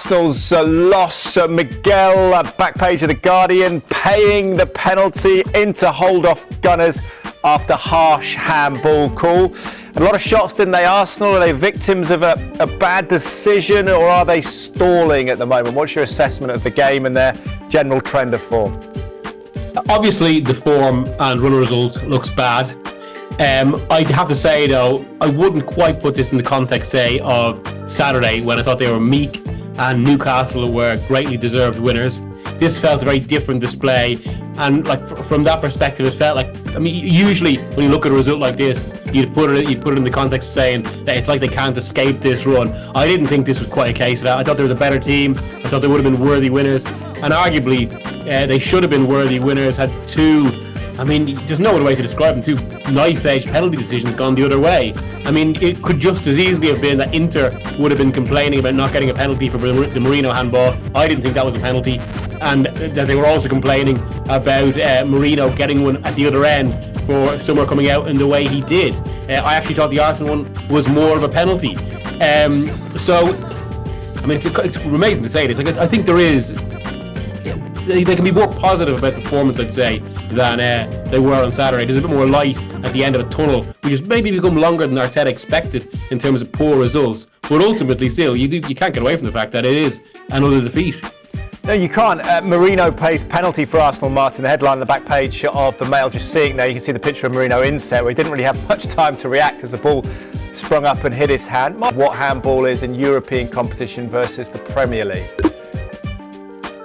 Arsenal's loss. Miguel, back page of The Guardian, paying the penalty into hold-off Gunners after harsh handball call. A lot of shots, didn't they, Arsenal? Are they victims of a bad decision, or are they stalling at the moment? What's your assessment of the game and their general trend of form? Obviously, the form and run of results looks bad. I'd have to say, though, I wouldn't quite put this in the context, say, of Saturday, when I thought they were meek and Newcastle were greatly deserved winners. This felt a very different display, and from that perspective, it felt like, usually when you look at a result like this, you'd put it in the context of saying that it's like they can't escape this run. I didn't think this was quite a case of that. I thought they were the better team. I thought they would have been worthy winners, and arguably they should have been worthy winners. Had two, there's no other way to describe them, two knife-edge penalty decisions gone the other way. It could just as easily have been that Inter would have been complaining about not getting a penalty for the Merino handball. I didn't think that was a penalty, and that they were also complaining about Merino getting one at the other end for Summer coming out in the way he did. I actually thought the Arsenal one was more of a penalty. It's amazing to say this. I think there is. They can be more positive about the performance, I'd say, than they were on Saturday. There's a bit more light at the end of a tunnel, which has maybe become longer than Arteta expected in terms of poor results. But ultimately, still, you can't get away from the fact that it is another defeat. No, you can't. Merino pays penalty for Arsenal, Martin. The headline on the back page of the Mail, just seeing there, you can see the picture of Merino inset, where he didn't really have much time to react as the ball sprung up and hit his hand. What handball is in European competition versus the Premier League?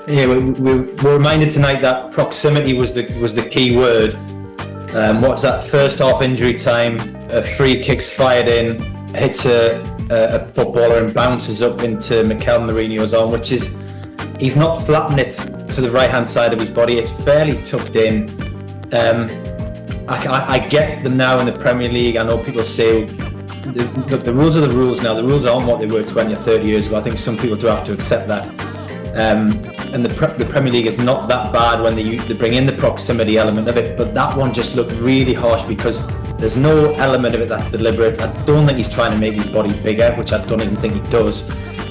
Yeah, we're reminded tonight that proximity was the key word. What's that? First half injury time, free kicks fired in, hits a footballer and bounces up into Mikel Merino's arm, which is, he's not flapping it to the right hand side of his body. It's fairly tucked in. I get them now in the Premier League. I know people say, look, the rules are the rules now. The rules aren't what they were 20 or 30 years ago. I think some people do have to accept that. And the Premier League is not that bad when they bring in the proximity element of it, but that one just looked really harsh because there's no element of it that's deliberate. I don't think he's trying to make his body bigger, which I don't even think he does.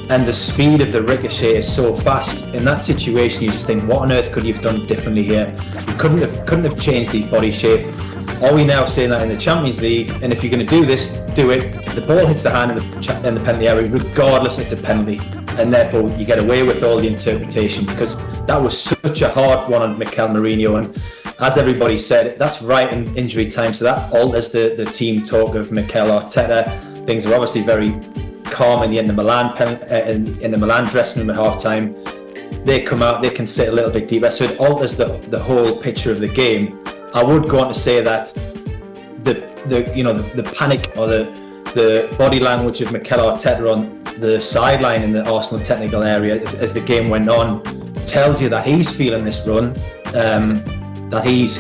And the speed of the ricochet is so fast. In that situation, you just think, what on earth could you have done differently here? You couldn't have changed his body shape. Are we now saying that in the Champions League? And if you're going to do this, do it. If the ball hits the hand in the penalty area, regardless, it's a penalty. And therefore, you get away with all the interpretation, because that was such a hard one on Mikel Merino. And as everybody said, that's right in injury time. So that alters the team talk of Mikel Arteta. Things are obviously very calm in the Inter Milan dressing room at half time. They come out, they can sit a little bit deeper. So it alters the whole picture of the game. I would go on to say that the panic or the body language of Mikel Arteta on the sideline in the Arsenal technical area as the game went on tells you that he's feeling this run, that he's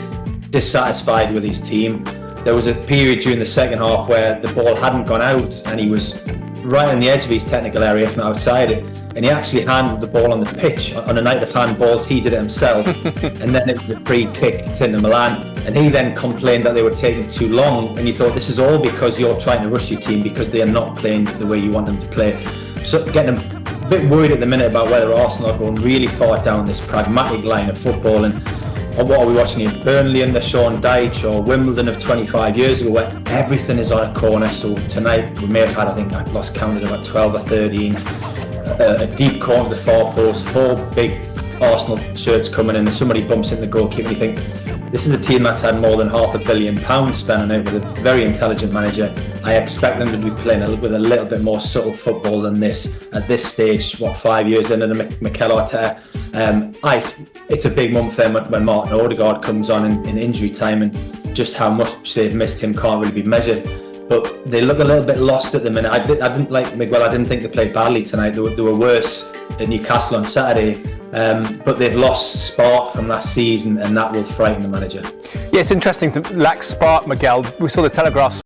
dissatisfied with his team. There was a period during the second half where the ball hadn't gone out and he was right on the edge of his technical area, if not outside it, and he actually handled the ball on the pitch. On a night of handballs, he did it himself, and then it was a free kick to Inter Milan, and he then complained that they were taking too long, and you thought, this is all because you're trying to rush your team because they are not playing the way you want them to play. So getting a bit worried at the minute about whether Arsenal are going really far down this pragmatic line of football, and what are we watching here? Burnley under Sean Dyche, or Wimbledon of 25 years ago, where everything is on a corner. So tonight we may have had, I think I've lost count, about 12 or 13, a deep corner to the far post, 4 big Arsenal shirts coming in, and somebody bumps in the goalkeeper, and you think, this is a team that's had more than £500 million spent on it with a very intelligent manager. I expect them to be playing with a little bit more subtle football than this at this stage, 5 years in, and Mikel Arteta. It's a big month then when Martin Odegaard comes on in injury time, and just how much they've missed him can't really be measured. But they look a little bit lost at the minute. I didn't like Miguel. I didn't think they played badly tonight. They were worse at Newcastle on Saturday. But they've lost spark from last season, and that will frighten the manager. Yeah, it's interesting to lack spark, Miguel. We saw the Telegraph